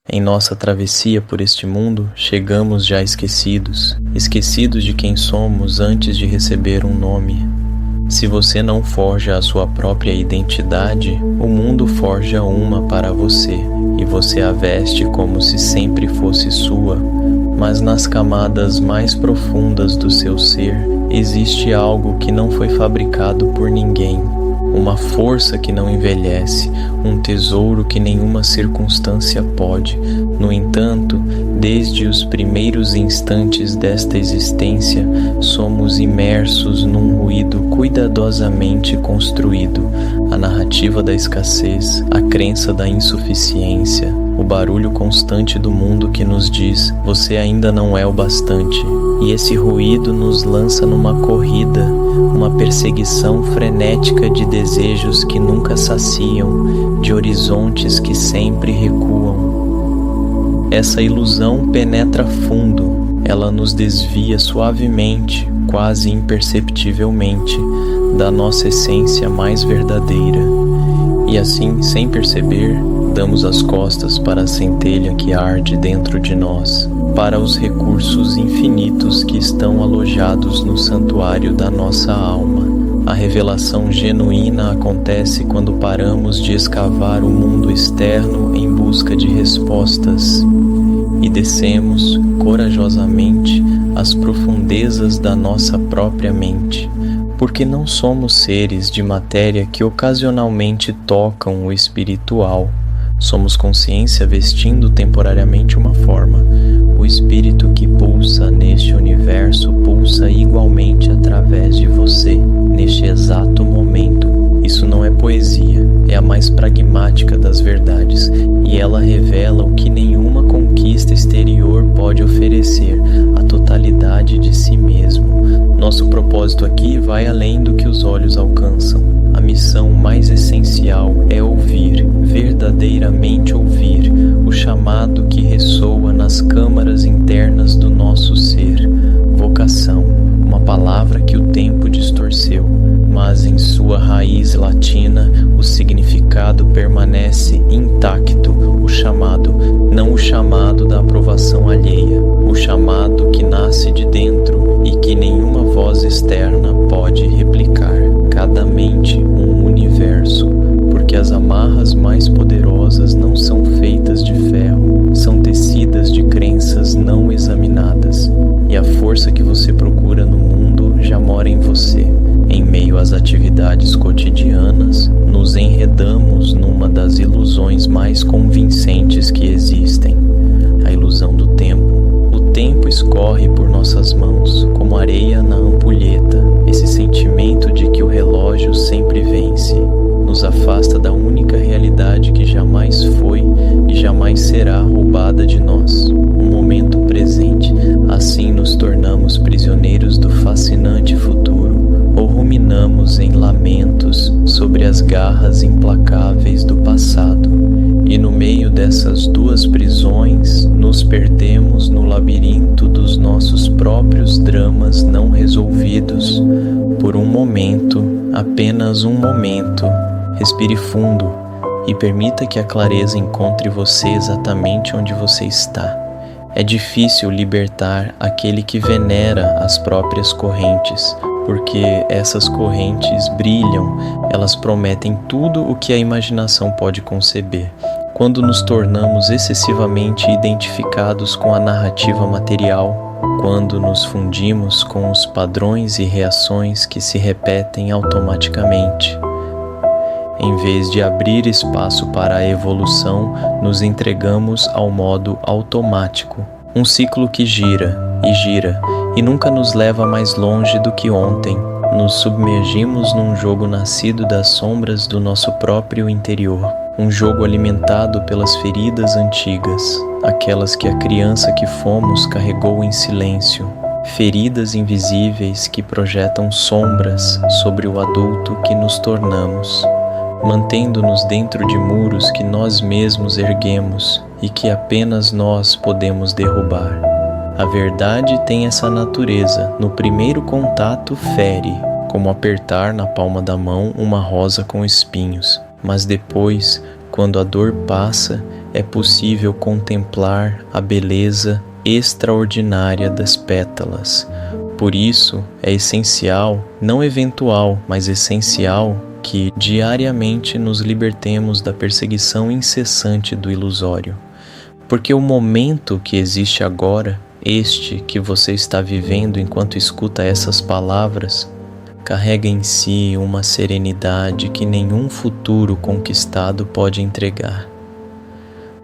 Em nossa travessia por este mundo, chegamos já esquecidos de quem somos antes de receber um nome. Se você não forja a sua própria identidade, o mundo forja uma para você, e você a veste como se sempre fosse sua, mas nas camadas mais profundas do seu ser, existe algo que não foi fabricado por ninguém. Uma força que não envelhece, um tesouro que nenhuma circunstância pode. No entanto, desde os primeiros instantes desta existência, somos imersos num ruído cuidadosamente construído. A narrativa da escassez, a crença da insuficiência, o barulho constante do mundo que nos diz: você ainda não é o bastante. E esse ruído nos lança numa corrida, uma perseguição frenética de desejos que nunca saciam, de horizontes que sempre recuam. Essa ilusão penetra fundo, ela nos desvia suavemente, quase imperceptivelmente, da nossa essência mais verdadeira. E assim, sem perceber, damos as costas para a centelha que arde dentro de nós, para os recursos infinitos que estão alojados no santuário da nossa alma. A revelação genuína acontece quando paramos de escavar o mundo externo em busca de respostas e descemos corajosamente às profundezas da nossa própria mente, porque não somos seres de matéria que ocasionalmente tocam o espiritual. Somos consciência vestindo temporariamente uma forma. O espírito que pulsa neste universo pulsa igualmente através de você, neste exato momento. Isso não é poesia, é a mais pragmática das verdades, e ela revela o que nenhuma conquista exterior pode oferecer, a totalidade de si mesmo. Nosso propósito aqui vai além do que os olhos alcançam. A missão mais essencial é ouvir, verdadeiramente ouvir, o chamado que ressoa nas câmaras internas do nosso ser. Vocação, uma palavra que o tempo distorceu, mas em sua raiz latina o significado permanece intacto. O chamado, não o chamado da aprovação alheia, o chamado que nasce de dentro e que nenhuma voz externa pode replicar. Cada mente um universo, porque as amarras mais poderosas não são feitas de ferro, são tecidas de crenças não examinadas, e a força que você procura no mundo já mora em você. Em meio às atividades cotidianas, nos enredamos numa das ilusões mais convincentes que existem, a ilusão do tempo. O tempo escorre por nossas mãos, como areia na ampulheta. Esse sentimento de que o relógio sempre vence nos afasta da única realidade que jamais foi e jamais será roubada de nós, o momento presente. Assim nos tornamos prisioneiros do fascinante futuro, ou ruminamos em lamentos sobre as garras implacáveis do passado. E no meio dessas duas prisões, nos perdemos no labirinto dos nossos próprios dramas não resolvidos. Por um momento, apenas um momento, respire fundo e permita que a clareza encontre você exatamente onde você está. É difícil libertar aquele que venera as próprias correntes, porque essas correntes brilham, elas prometem tudo o que a imaginação pode conceber. Quando nos tornamos excessivamente identificados com a narrativa material, quando nos fundimos com os padrões e reações que se repetem automaticamente. Em vez de abrir espaço para a evolução, nos entregamos ao modo automático, um ciclo que gira e nunca nos leva mais longe do que ontem. Nos submergimos num jogo nascido das sombras do nosso próprio interior, um jogo alimentado pelas feridas antigas, aquelas que a criança que fomos carregou em silêncio, feridas invisíveis que projetam sombras sobre o adulto que nos tornamos, mantendo-nos dentro de muros que nós mesmos erguemos e que apenas nós podemos derrubar. A verdade tem essa natureza. No primeiro contato fere, como apertar na palma da mão uma rosa com espinhos. Mas depois, quando a dor passa é possível contemplar a beleza extraordinária das pétalas. Por isso, é essencial, não eventual, mas essencial, que diariamente nos libertemos da perseguição incessante do ilusório. Porque o momento que existe agora, este que você está vivendo enquanto escuta essas palavras, carrega em si uma serenidade que nenhum futuro conquistado pode entregar.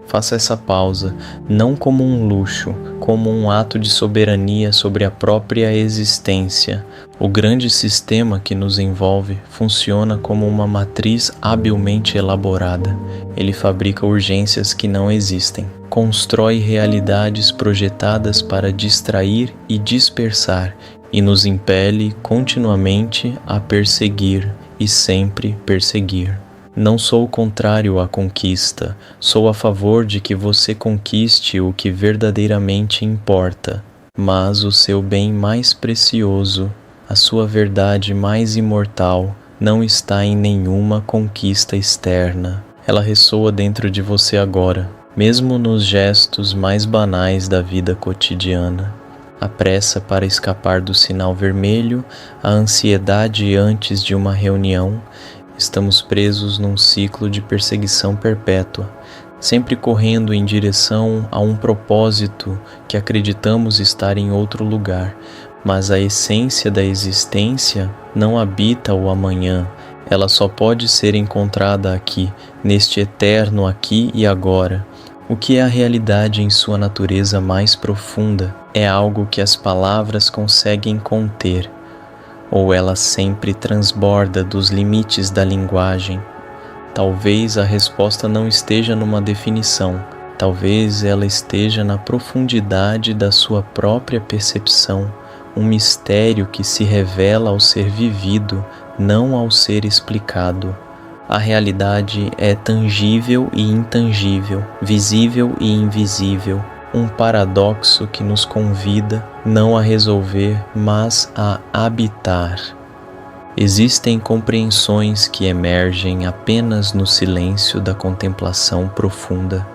Faça essa pausa, não como um luxo, como um ato de soberania sobre a própria existência. O grande sistema que nos envolve funciona como uma matriz habilmente elaborada. Ele fabrica urgências que não existem. Constrói realidades projetadas para distrair e dispersar, e nos impele continuamente a perseguir e sempre perseguir. Não sou contrário à conquista, sou a favor de que você conquiste o que verdadeiramente importa, mas o seu bem mais precioso, a sua verdade mais imortal, não está em nenhuma conquista externa. Ela ressoa dentro de você agora, mesmo nos gestos mais banais da vida cotidiana. A pressa para escapar do sinal vermelho, a ansiedade antes de uma reunião. Estamos presos num ciclo de perseguição perpétua, sempre correndo em direção a um propósito que acreditamos estar em outro lugar, mas a essência da existência não habita o amanhã, ela só pode ser encontrada aqui, neste eterno aqui e agora. O que é a realidade em sua natureza mais profunda é algo que as palavras conseguem conter, ou ela sempre transborda dos limites da linguagem. Talvez a resposta não esteja numa definição, talvez ela esteja na profundidade da sua própria percepção, um mistério que se revela ao ser vivido, não ao ser explicado. A realidade é tangível e intangível, visível e invisível, um paradoxo que nos convida não a resolver, mas a habitar. Existem compreensões que emergem apenas no silêncio da contemplação profunda,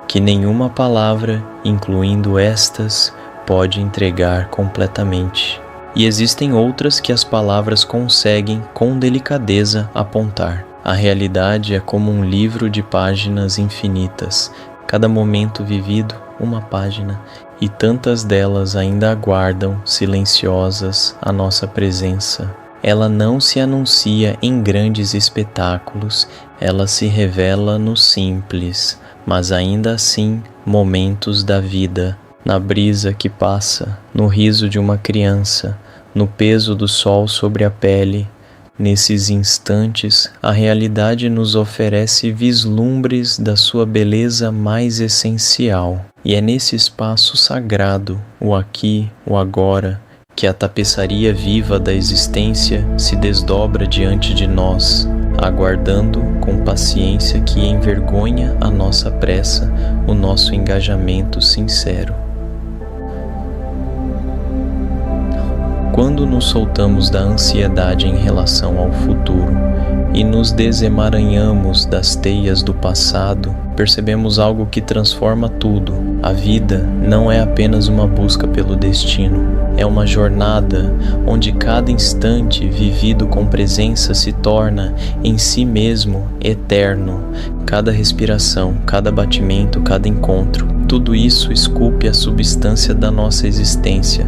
que nenhuma palavra, incluindo estas, pode entregar completamente. E existem outras que as palavras conseguem, com delicadeza, apontar. A realidade é como um livro de páginas infinitas, cada momento vivido, uma página, e tantas delas ainda aguardam, silenciosas, a nossa presença. Ela não se anuncia em grandes espetáculos, ela se revela no simples, mas ainda assim, momentos da vida, na brisa que passa, no riso de uma criança, no peso do sol sobre a pele. Nesses instantes, a realidade nos oferece vislumbres da sua beleza mais essencial. E é nesse espaço sagrado, o aqui, o agora, que a tapeçaria viva da existência se desdobra diante de nós, aguardando com paciência que envergonha a nossa pressa, o nosso engajamento sincero. Quando nos soltamos da ansiedade em relação ao futuro e nos desemaranhamos das teias do passado, percebemos algo que transforma tudo. A vida não é apenas uma busca pelo destino, é uma jornada onde cada instante vivido com presença se torna, em si mesmo, eterno. Cada respiração, cada batimento, cada encontro, tudo isso esculpe a substância da nossa existência.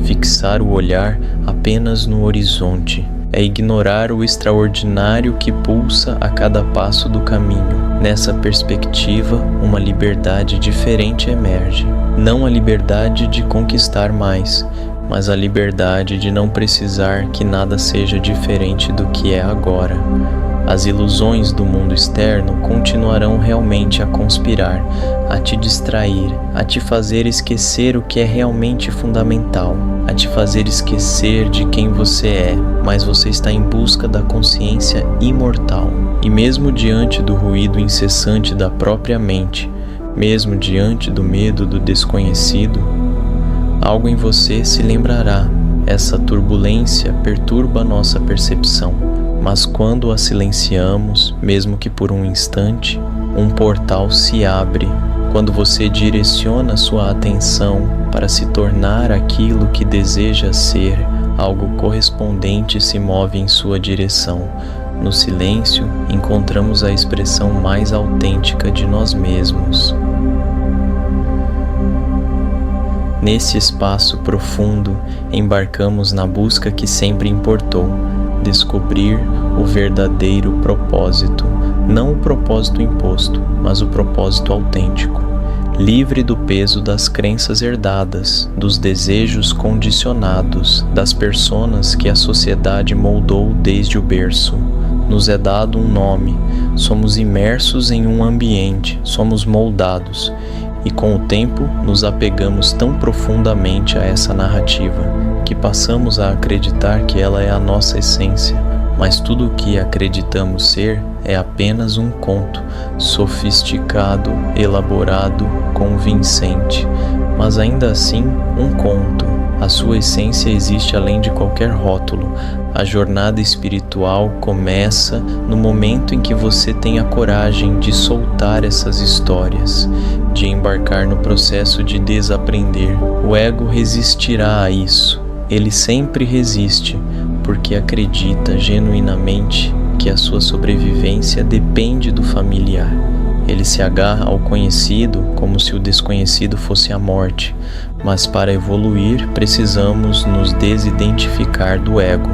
Fixar o olhar apenas no horizonte é ignorar o extraordinário que pulsa a cada passo do caminho. Nessa perspectiva, uma liberdade diferente emerge. Não a liberdade de conquistar mais, mas a liberdade de não precisar que nada seja diferente do que é agora. As ilusões do mundo externo continuarão realmente a conspirar, a te distrair, a te fazer esquecer o que é realmente fundamental, a te fazer esquecer de quem você é, mas você está em busca da consciência imortal. E mesmo diante do ruído incessante da própria mente, mesmo diante do medo do desconhecido, algo em você se lembrará. Essa turbulência perturba nossa percepção. Mas quando a silenciamos, mesmo que por um instante, um portal se abre quando você direciona sua atenção para se tornar aquilo que deseja ser. Algo correspondente se move em sua direção. No silêncio, encontramos a expressão mais autêntica de nós mesmos. Nesse espaço profundo, embarcamos na busca que sempre importou: descobrir o verdadeiro propósito, não o propósito imposto, mas o propósito autêntico, livre do peso das crenças herdadas, dos desejos condicionados, das personas que a sociedade moldou desde o berço. Nos é dado um nome, somos imersos em um ambiente, somos moldados, e com o tempo nos apegamos tão profundamente a essa narrativa que passamos a acreditar que ela é a nossa essência. Mas tudo o que acreditamos ser é apenas um conto, sofisticado, elaborado, convincente, mas ainda assim um conto. A sua essência existe além de qualquer rótulo. A jornada espiritual começa no momento em que você tem a coragem de soltar essas histórias, de embarcar no processo de desaprender. O ego resistirá a isso. Ele sempre resiste, porque acredita genuinamente que a sua sobrevivência depende do familiar. Ele se agarra ao conhecido como se o desconhecido fosse a morte, mas para evoluir precisamos nos desidentificar do ego,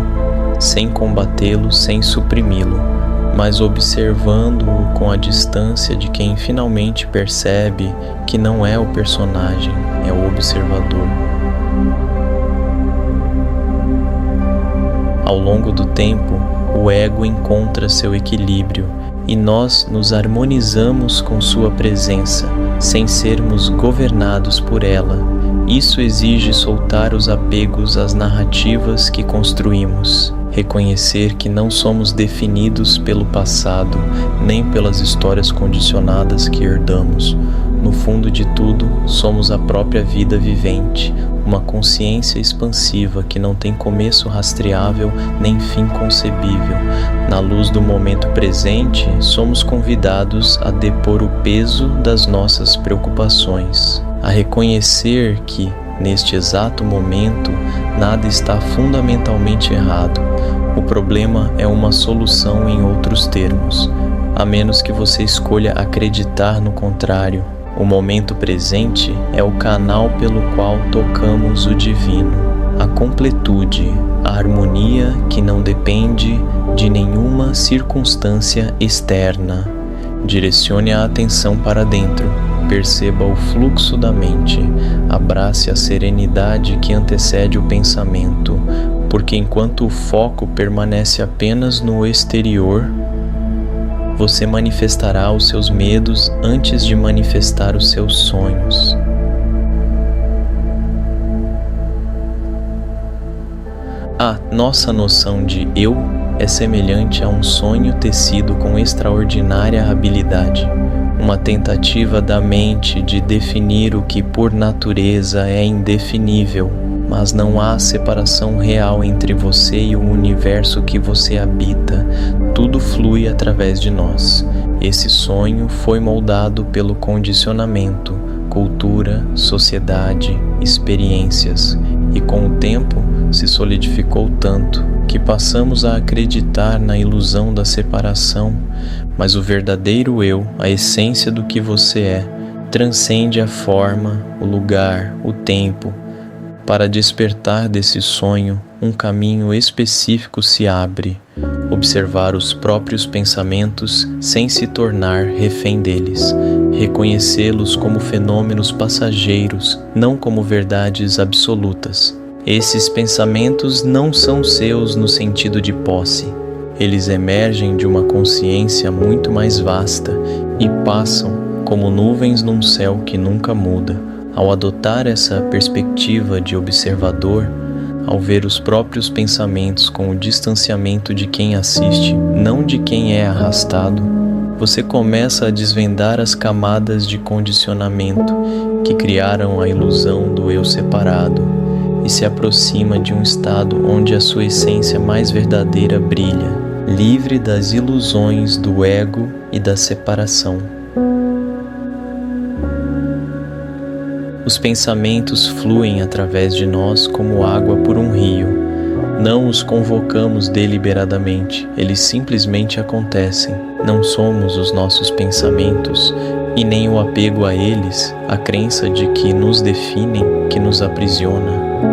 sem combatê-lo, sem suprimi-lo, mas observando-o com a distância de quem finalmente percebe que não é o personagem, é o observador. Ao longo do tempo, o ego encontra seu equilíbrio e nós nos harmonizamos com sua presença, sem sermos governados por ela. Isso exige soltar os apegos às narrativas que construímos, reconhecer que não somos definidos pelo passado, nem pelas histórias condicionadas que herdamos. No fundo de tudo, somos a própria vida vivente, uma consciência expansiva que não tem começo rastreável nem fim concebível. Na luz do momento presente, somos convidados a depor o peso das nossas preocupações, a reconhecer que, neste exato momento, nada está fundamentalmente errado. O problema é uma solução em outros termos, a menos que você escolha acreditar no contrário. O momento presente é o canal pelo qual tocamos o divino, a completude, a harmonia que não depende de nenhuma circunstância externa. Direcione a atenção para dentro, perceba o fluxo da mente, abrace a serenidade que antecede o pensamento, porque enquanto o foco permanece apenas no exterior, você manifestará os seus medos antes de manifestar os seus sonhos. A nossa noção de eu é semelhante a um sonho tecido com extraordinária habilidade, uma tentativa da mente de definir o que por natureza é indefinível, mas não há separação real entre você e o universo que você habita. Tudo flui através de nós. Esse sonho foi moldado pelo condicionamento, cultura, sociedade, experiências, e com o tempo se solidificou tanto que passamos a acreditar na ilusão da separação, mas o verdadeiro eu, a essência do que você é, transcende a forma, o lugar, o tempo. Para despertar desse sonho, um caminho específico se abre: observar os próprios pensamentos sem se tornar refém deles, reconhecê-los como fenômenos passageiros, não como verdades absolutas. Esses pensamentos não são seus no sentido de posse. Eles emergem de uma consciência muito mais vasta e passam como nuvens num céu que nunca muda. Ao adotar essa perspectiva de observador, ao ver os próprios pensamentos com o distanciamento de quem assiste, não de quem é arrastado, você começa a desvendar as camadas de condicionamento que criaram a ilusão do eu separado e se aproxima de um estado onde a sua essência mais verdadeira brilha, livre das ilusões do ego e da separação. Os pensamentos fluem através de nós como água por um rio. Não os convocamos deliberadamente, eles simplesmente acontecem. Não somos os nossos pensamentos e nem o apego a eles, a crença de que nos definem, que nos aprisiona.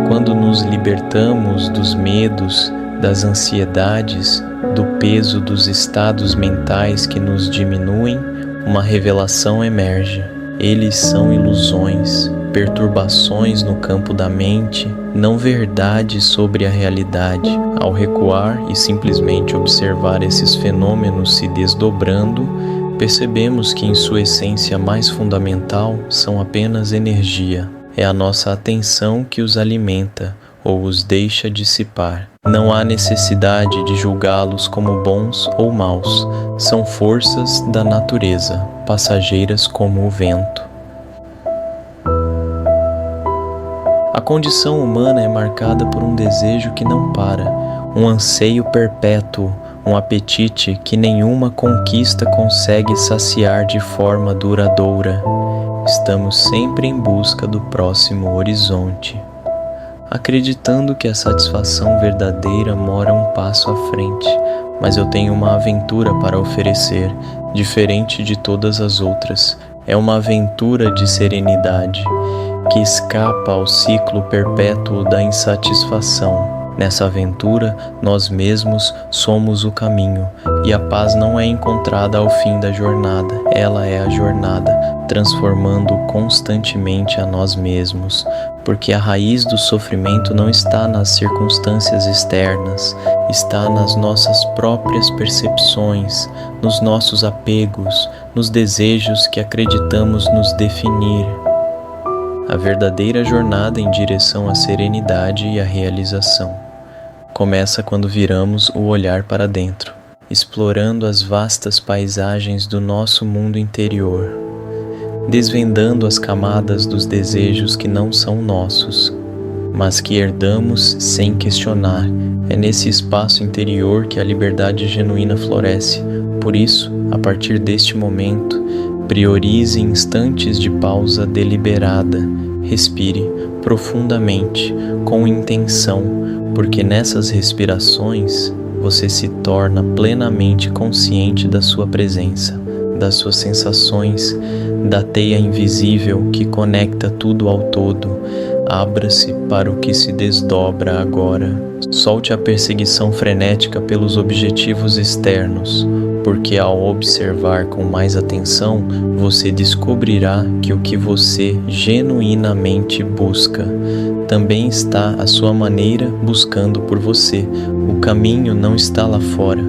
Quando nos libertamos dos medos, das ansiedades, do peso dos estados mentais que nos diminuem, uma revelação emerge. Eles são ilusões, perturbações no campo da mente, não verdade sobre a realidade. Ao recuar e simplesmente observar esses fenômenos se desdobrando, percebemos que em sua essência mais fundamental são apenas energia. É a nossa atenção que os alimenta ou os deixa dissipar. Não há necessidade de julgá-los como bons ou maus. São forças da natureza, passageiras como o vento. A condição humana é marcada por um desejo que não para, um anseio perpétuo, um apetite que nenhuma conquista consegue saciar de forma duradoura. Estamos sempre em busca do próximo horizonte, acreditando que a satisfação verdadeira mora um passo à frente, mas eu tenho uma aventura para oferecer, diferente de todas as outras. É uma aventura de serenidade, que escapa ao ciclo perpétuo da insatisfação. Nessa aventura, nós mesmos somos o caminho, e a paz não é encontrada ao fim da jornada, ela é a jornada, transformando constantemente a nós mesmos, porque a raiz do sofrimento não está nas circunstâncias externas, está nas nossas próprias percepções, nos nossos apegos, nos desejos que acreditamos nos definir. A verdadeira jornada em direção à serenidade e à realização começa quando viramos o olhar para dentro, explorando as vastas paisagens do nosso mundo interior, desvendando as camadas dos desejos que não são nossos, mas que herdamos sem questionar. É nesse espaço interior que a liberdade genuína floresce. Por isso, a partir deste momento, priorize instantes de pausa deliberada. Respire profundamente, com intenção, porque nessas respirações você se torna plenamente consciente da sua presença, das suas sensações, da teia invisível que conecta tudo ao todo. Abra-se para o que se desdobra agora. Solte a perseguição frenética pelos objetivos externos, porque ao observar com mais atenção, você descobrirá que o que você genuinamente busca também está à sua maneira buscando por você. O caminho não está lá fora,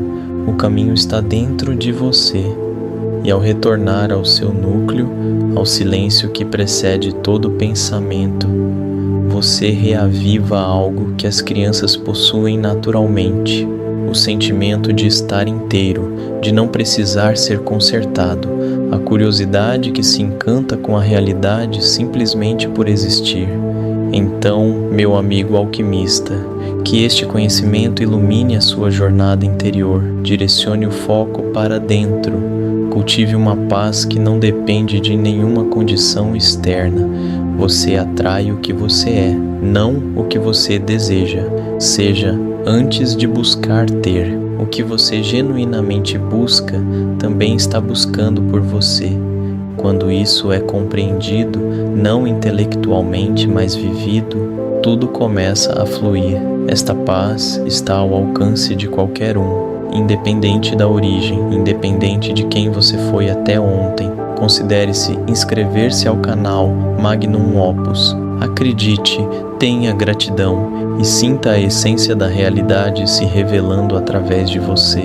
o caminho está dentro de você. E ao retornar ao seu núcleo, ao silêncio que precede todo pensamento, você reaviva algo que as crianças possuem naturalmente, o sentimento de estar inteiro, de não precisar ser consertado, a curiosidade que se encanta com a realidade simplesmente por existir. Então, meu amigo alquimista, que este conhecimento ilumine a sua jornada interior, direcione o foco para dentro, cultive uma paz que não depende de nenhuma condição externa. Você atrai o que você é, não o que você deseja. Seja antes de buscar ter. O que você genuinamente busca também está buscando por você. Quando isso é compreendido, não intelectualmente, mas vivido, tudo começa a fluir. Esta paz está ao alcance de qualquer um, independente da origem, independente de quem você foi até ontem. Considere-se inscrever-se ao canal Magnum Opus. Acredite, tenha gratidão e sinta a essência da realidade se revelando através de você.